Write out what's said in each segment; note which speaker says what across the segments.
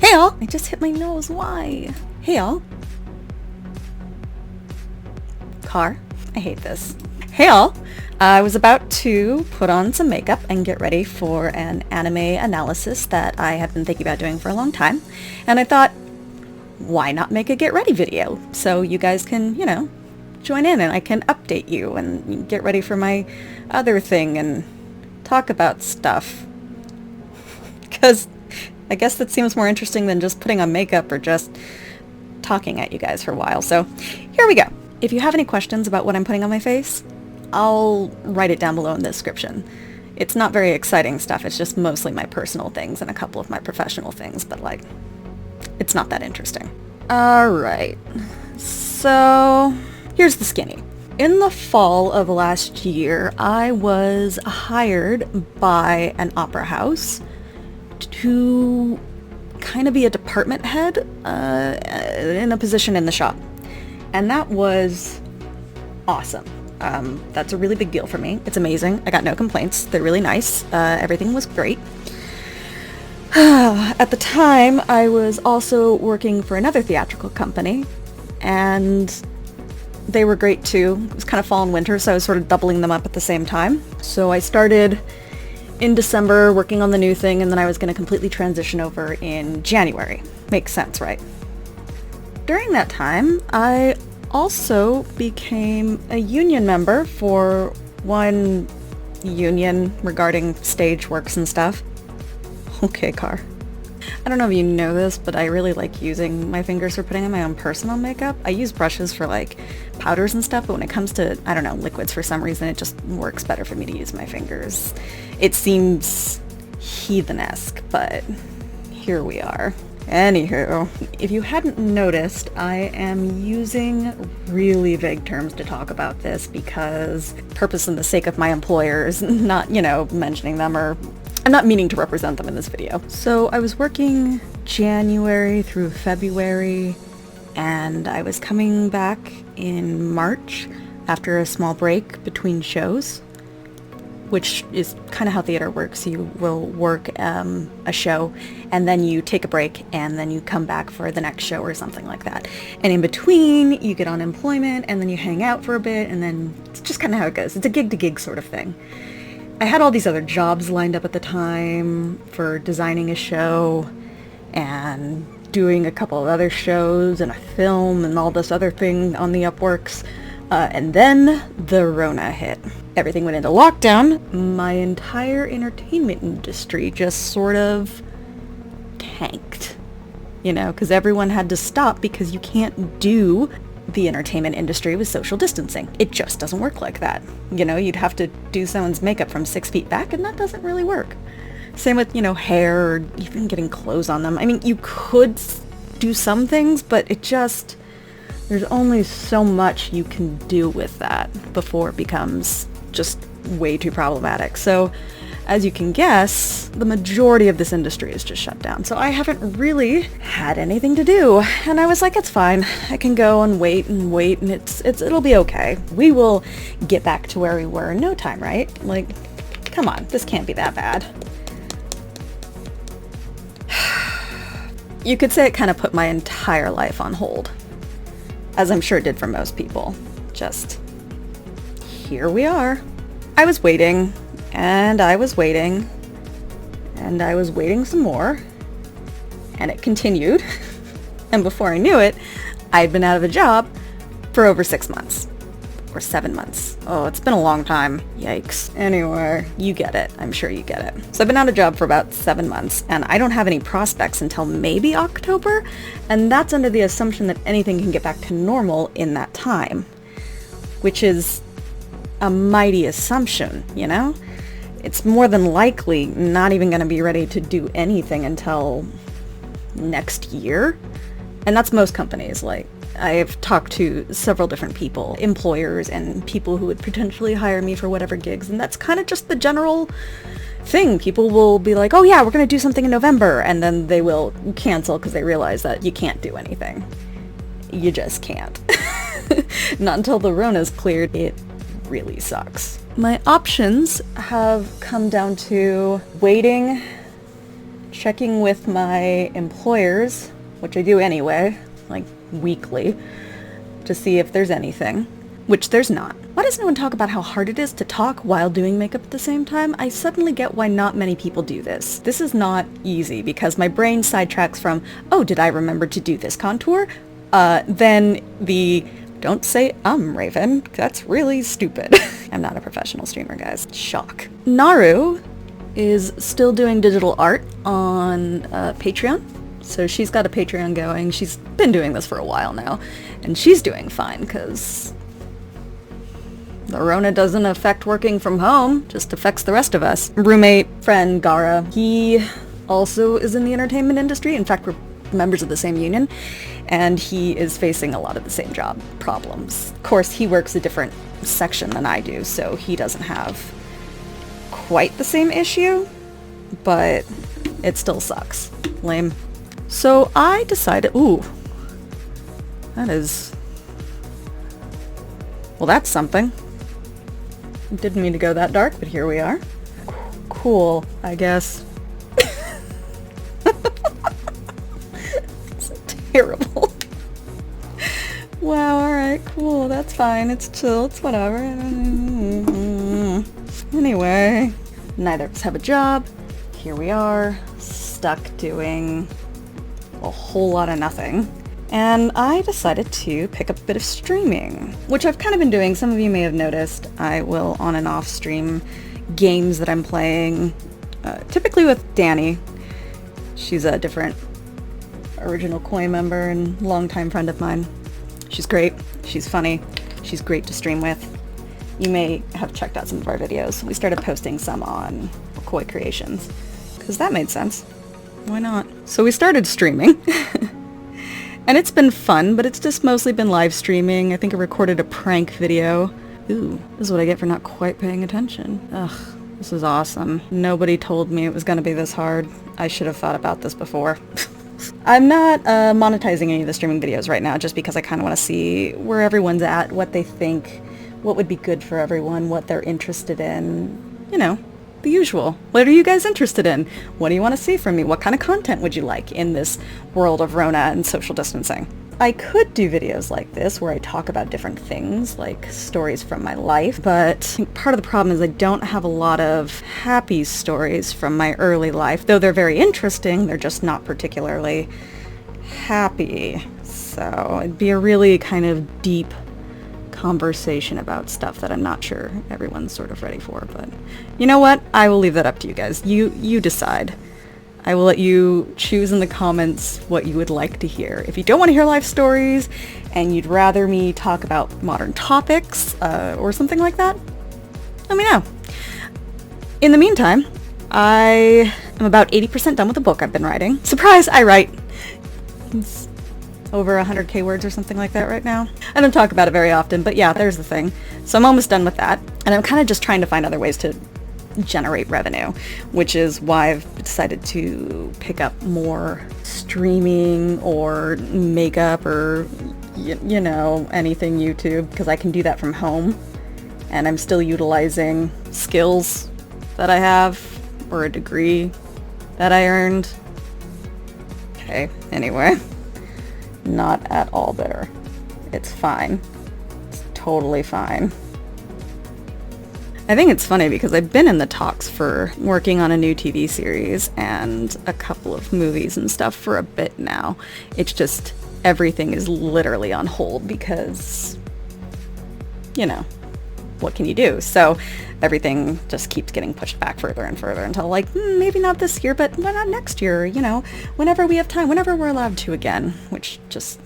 Speaker 1: Hey y'all! I just hit my nose, why? Hey y'all. Car. I hate this. Hey y'all! I was about to put on some makeup and get ready for an anime analysis that I have been thinking about doing for a long time. And I thought, why not make a get ready video? So you guys can, you know, join in and I can update you and get ready for my other thing and talk about stuff. Because I guess that seems more interesting than just putting on makeup or just talking at you guys for a while. So here we go. If you have any questions about what I'm putting on my face, I'll write it down below in the description. It's not very exciting stuff. It's just mostly my personal things and a couple of my professional things, but like, it's not that interesting. Alright, so here's the skinny. In the fall of last year, I was hired by an opera house to kind of be a department head in a position in the shop. And that was awesome. That's a really big deal for me. It's amazing. I got no complaints. They're really nice. Everything was great. At the time, I was also working for another theatrical company, and they were great too. It was kind of fall and winter, so I was sort of doubling them up at the same time. So I started in December working on the new thing, and then I was going to completely transition over in January. Makes sense, right? During that time, I also became a union member for one union regarding stage works and stuff. Okay, car. I don't know if you know this, but I really like using my fingers for putting on my own personal makeup. I use brushes for like powders and stuff, but when it comes to, I don't know, liquids for some reason, it just works better for me to use my fingers. It seems heathenesque, but here we are. Anywho, if you hadn't noticed, I am using really vague terms to talk about this because purpose and the sake of my employers, not, you know, mentioning them, or I'm not meaning to represent them in this video. So I was working January through February, and I was coming back in March after a small break between shows, which is kind of how theater works. You will work a show, and then you take a break, and then you come back for the next show or something like that. And in between, you get unemployment, and then you hang out for a bit, and then it's just kind of how it goes. It's a gig-to-gig sort of thing. I had all these other jobs lined up at the time for designing a show and doing a couple of other shows and a film and all this other thing on the Upworks. And then the Rona hit. Everything went into lockdown. My entire entertainment industry just sort of tanked, you know, because everyone had to stop because you can't do the entertainment industry with social distancing. It just doesn't work like that. You know, you'd have to do someone's makeup from 6 feet back, and that doesn't really work. Same with, you know, hair or even getting clothes on them. I mean, you could do some things, but it just, there's only so much you can do with that before it becomes just way too problematic. So as you can guess, the majority of this industry is just shut down. So I haven't really had anything to do. And I was like, it's fine. I can go and wait, and it'll be okay. We will get back to where we were in no time, right? Like, come on, this can't be that bad. You could say it kind of put my entire life on hold, as I'm sure it did for most people. Just, here we are. I was waiting, and I was waiting, and I was waiting some more, and it continued. And before I knew it, I'd been out of a job for over 6 months. Or 7 months. Oh, it's been a long time. Yikes. Anyway, you get it. I'm sure you get it. So I've been out of a job for about 7 months, and I don't have any prospects until maybe October, and that's under the assumption that anything can get back to normal in that time, which is a mighty assumption, you know? It's more than likely not even going to be ready to do anything until next year. And that's most companies. Like, I've talked to several different people, employers and people who would potentially hire me for whatever gigs, and that's kind of just the general thing. People will be like, oh yeah, we're going to do something in November, and then they will cancel because they realize that you can't do anything. You just can't. Not until the Rona's cleared. It really sucks. My options have come down to waiting checking with my employers, which I do anyway, like weekly, to see if there's anything, which there's not. Why does no one talk about how hard it is to talk while doing makeup at the same time? I suddenly get why not many people do this. This is not easy because my brain sidetracks from, oh, did I remember to do this contour? Then the, don't say Raven, that's really stupid. I'm not a professional streamer, guys. Shock. Naru is still doing digital art on Patreon. So she's got a Patreon going. She's been doing this for a while now, and she's doing fine because the Rona doesn't affect working from home, just affects the rest of us. Roommate, friend, Gara, he also is in the entertainment industry. In fact, we're members of the same union, and he is facing a lot of the same job problems. Of course, he works a different section than I do, so he doesn't have quite the same issue, but it still sucks. Lame. So I decided, ooh, that is, well, that's something. Didn't mean to go that dark, but here we are. Cool, I guess. It's terrible. Wow, alright, cool, that's fine, it's chill, it's whatever. Anyway, neither of us have a job. Here we are, stuck doing a whole lot of nothing. And I decided to pick up a bit of streaming, which I've kind of been doing. Some of you may have noticed I will on and off stream games that I'm playing, typically with Danny. She's a different original Koi member and longtime friend of mine. She's great, she's funny, she's great to stream with. You may have checked out some of our videos. We started posting some on Koi Creations, because that made sense. Why not? So we started streaming. And it's been fun, but it's just mostly been live streaming. I think I recorded a prank video. Ooh, this is what I get for not quite paying attention. Ugh, this is awesome. Nobody told me it was gonna be this hard. I should have thought about this before. I'm not monetizing any of the streaming videos right now just because I kind of want to see where everyone's at, what they think, what would be good for everyone, what they're interested in, you know. The usual. What are you guys interested in? What do you want to see from me? What kind of content would you like in this world of Rona and social distancing? I could do videos like this where I talk about different things, like stories from my life, but I think part of the problem is I don't have a lot of happy stories from my early life. Though they're very interesting, they're just not particularly happy. So it'd be a really kind of deep conversation about stuff that I'm not sure everyone's sort of ready for, but you know what? I will leave that up to you guys. You decide. I will let you choose in the comments what you would like to hear. If you don't want to hear life stories and you'd rather me talk about modern topics or something like that, let me know. In the meantime, I am about 80% done with the book I've been writing. Surprise, I write. It's over 100k words or something like that right now. I don't talk about it very often, but yeah, there's the thing. So I'm almost done with that, and I'm kind of just trying to find other ways to generate revenue, which is why I've decided to pick up more streaming or makeup or, you know, anything YouTube, because I can do that from home, and I'm still utilizing skills that I have, or a degree that I earned. Okay, anyway. Not at all bitter. It's fine. It's totally fine. I think it's funny because I've been in the talks for working on a new TV series and a couple of movies and stuff for a bit now. It's just everything is literally on hold because, you know, what can you do? So everything just keeps getting pushed back further and further until like, maybe not this year, but why not next year? You know, whenever we have time, whenever we're allowed to again, which just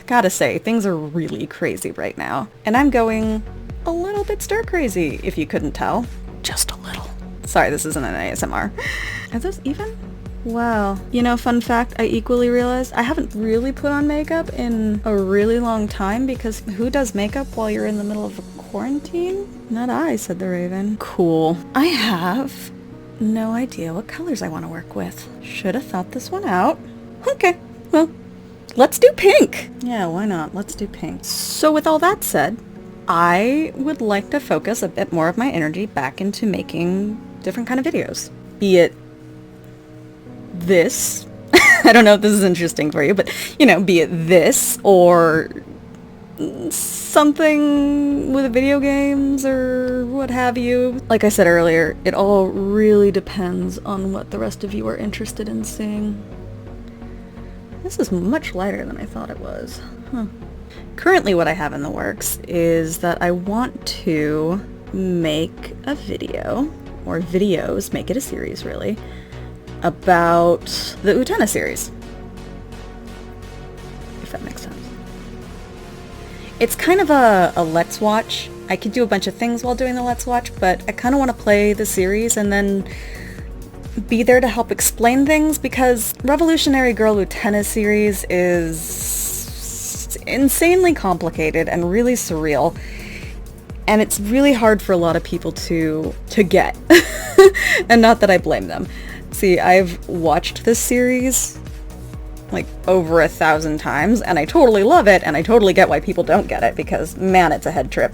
Speaker 1: gotta say, things are really crazy right now. And I'm going a little bit stir crazy, if you couldn't tell. Just a little. Sorry, this isn't an ASMR. Are those even? Wow. You know, fun fact, I equally realized I haven't really put on makeup in a really long time because who does makeup while you're in the middle of a quarantine? Not I, said the Raven. Cool. I have no idea what colors I want to work with. Should have thought this one out. Okay, well, let's do pink. Yeah, why not? Let's do pink. So with all that said, I would like to focus a bit more of my energy back into making different kind of videos. Be it this. I don't know if this is interesting for you, but, you know, be it this or something with video games or what have you. Like I said earlier, it all really depends on what the rest of you are interested in seeing. This is much lighter than I thought it was. Currently what I have in the works is that I want to make a video, or videos, make it a series really, about the Utena series. If that makes sense. It's kind of a let's watch. I could do a bunch of things while doing the let's watch, but I kind of want to play the series and then be there to help explain things, because Revolutionary Girl Utena series is insanely complicated and really surreal, and it's really hard for a lot of people to get. And not that I blame them. See, I've watched this series like over 1,000 times, and I totally love it, and I totally get why people don't get it, because man, it's a head trip.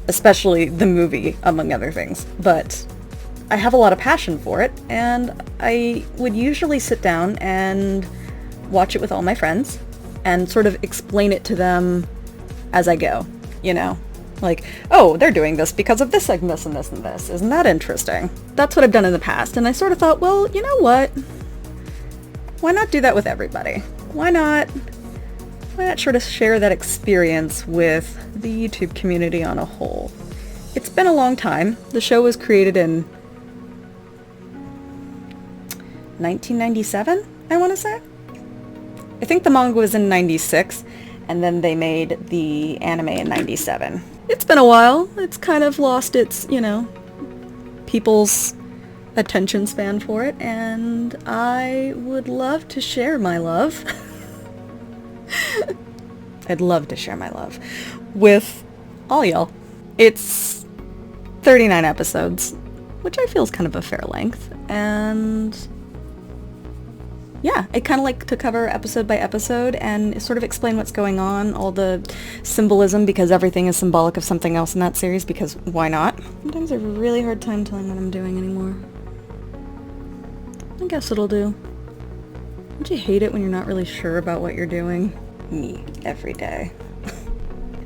Speaker 1: Especially the movie, among other things. But I have a lot of passion for it, and I would usually sit down and watch it with all my friends and sort of explain it to them as I go, you know? Like, oh, they're doing this because of this, and this, and this, and this. Isn't that interesting? That's what I've done in the past, and I sort of thought, well, you know what? Why not do that with everybody? Why not sort of share that experience with the YouTube community on a whole? It's been a long time. The show was created in 1997, I want to say. I think the manga was in 96, and then they made the anime in 97. It's been a while. It's kind of lost its, you know, people's attention span for it, and I would love to share my love. I'd love to share my love with all y'all. It's 39 episodes, which I feel is kind of a fair length, and yeah, I kind of like to cover episode by episode and sort of explain what's going on, all the symbolism, because everything is symbolic of something else in that series, because why not? Sometimes I have a really hard time telling what I'm doing anymore. I guess it'll do. Don't you hate it when you're not really sure about what you're doing? Me, every day. I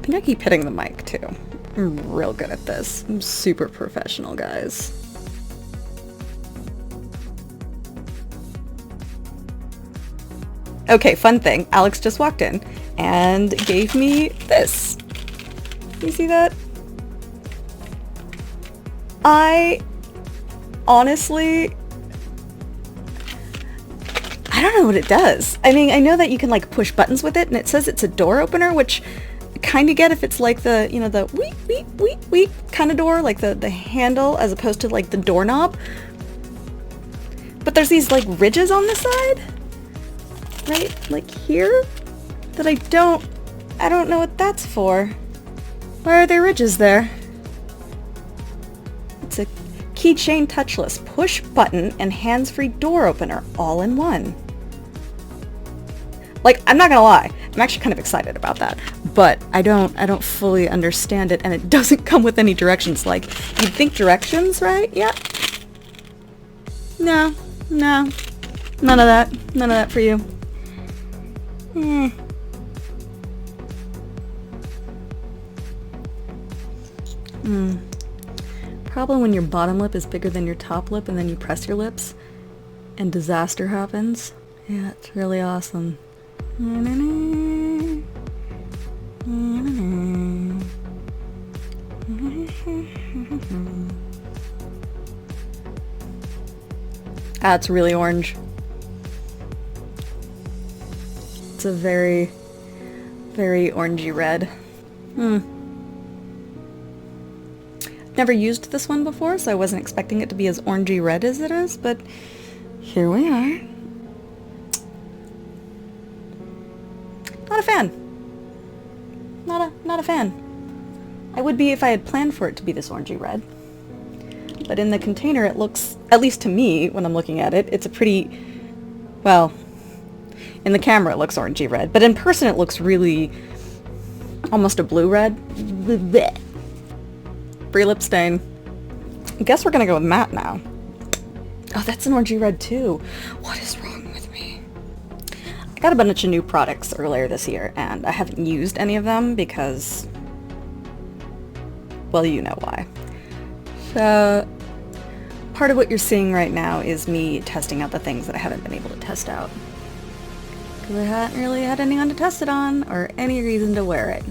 Speaker 1: think I keep hitting the mic too. I'm real good at this. I'm super professional, guys. Okay, fun thing. Alex just walked in and gave me this. You see that? I honestly, I don't know what it does. I mean, I know that you can like push buttons with it, and it says it's a door opener, which I kind of get if it's like the, you know, the weep, weep, weep, weep kind of door, like the handle, as opposed to like the doorknob. But there's these like ridges on the side, right? Like here, that I don't know what that's for. Why are there ridges there? It's a keychain touchless push button and hands-free door opener all in one. Like, I'm not gonna lie, I'm actually kind of excited about that, but I don't fully understand it, and it doesn't come with any directions. Like, you'd think directions, right? Yeah. No, none of that for you. Problem when your bottom lip is bigger than your top lip and then you press your lips and disaster happens. Yeah, it's really awesome. Ah, it's really orange. It's a very, very orangey red. Never used this one before, so I wasn't expecting it to be as orangey red as it is, but here we are. Not a fan. Not a fan. I would be if I had planned for it to be this orangey red. But in the container it looks, at least to me, when I'm looking at it, it's a pretty, well, in the camera it looks orangey red, but in person it looks really almost a blue red. Blech. Free lip stain. I guess we're gonna go with matte now. Oh, that's an orangey red too. What is wrong with me? I got a bunch of new products earlier this year, and I haven't used any of them because, well, you know why. So, part of what you're seeing right now is me testing out the things that I haven't been able to test out. Because I hadn't really had anyone to test it on, or any reason to wear it.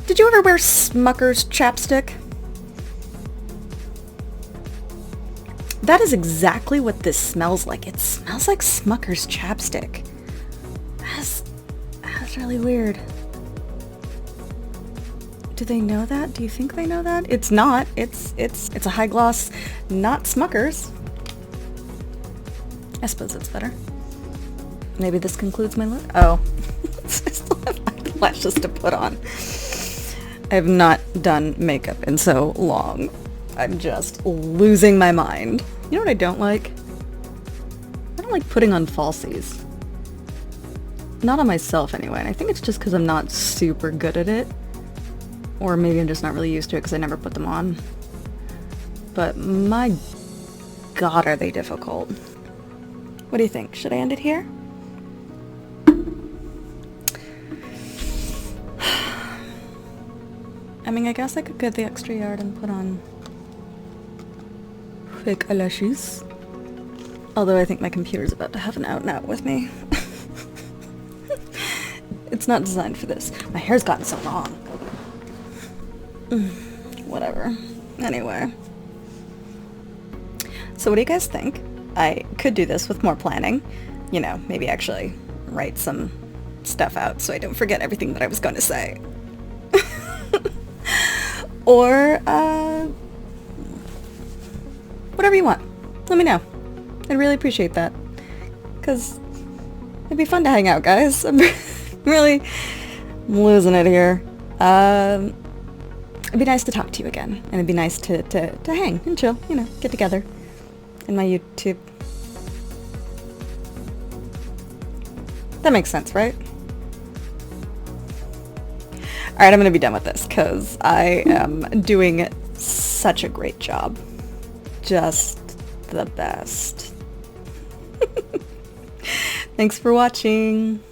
Speaker 1: Did you ever wear Smuckers chapstick? That is exactly what this smells like. It smells like Smuckers chapstick. That's really weird. Do they know that? Do you think they know that? It's not. It's a high gloss, not Smuckers. I suppose it's better. Maybe this concludes my look. Oh. I still have eyelashes to put on. I have not done makeup in so long. I'm just losing my mind. You know what I don't like? I don't like putting on falsies. Not on myself anyway, and I think it's just because I'm not super good at it. Or maybe I'm just not really used to it because I never put them on. But my god, are they difficult. What do you think? Should I end it here? I mean, I guess I could get the extra yard and put on fake eyelashes. Although I think my computer's about to have an out and out with me. It's not designed for this. My hair's gotten so long. Whatever. Anyway. So what do you guys think? I could do this with more planning. You know, maybe actually write some stuff out so I don't forget everything that I was going to say. Or, whatever you want. Let me know. I'd really appreciate that. Because it'd be fun to hang out, guys. I'm really losing it here. It'd be nice to talk to you again. And it'd be nice to hang and chill, you know, get together in my YouTube. That makes sense, right? Alright, I'm gonna be done with this because I am doing such a great job. Just the best. Thanks for watching.